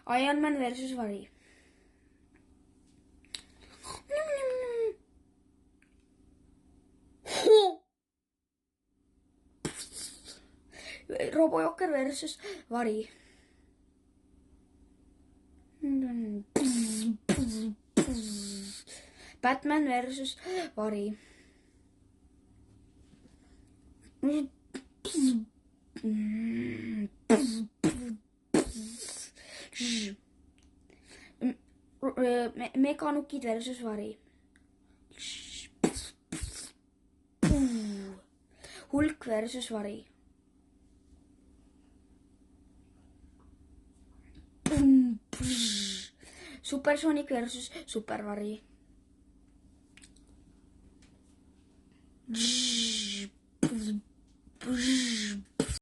Iron Man versus vari. Robojokker versus vari. Batman versus vari. Mekanukid versus vari. Hulk versus vari. Supersonic versus supervari.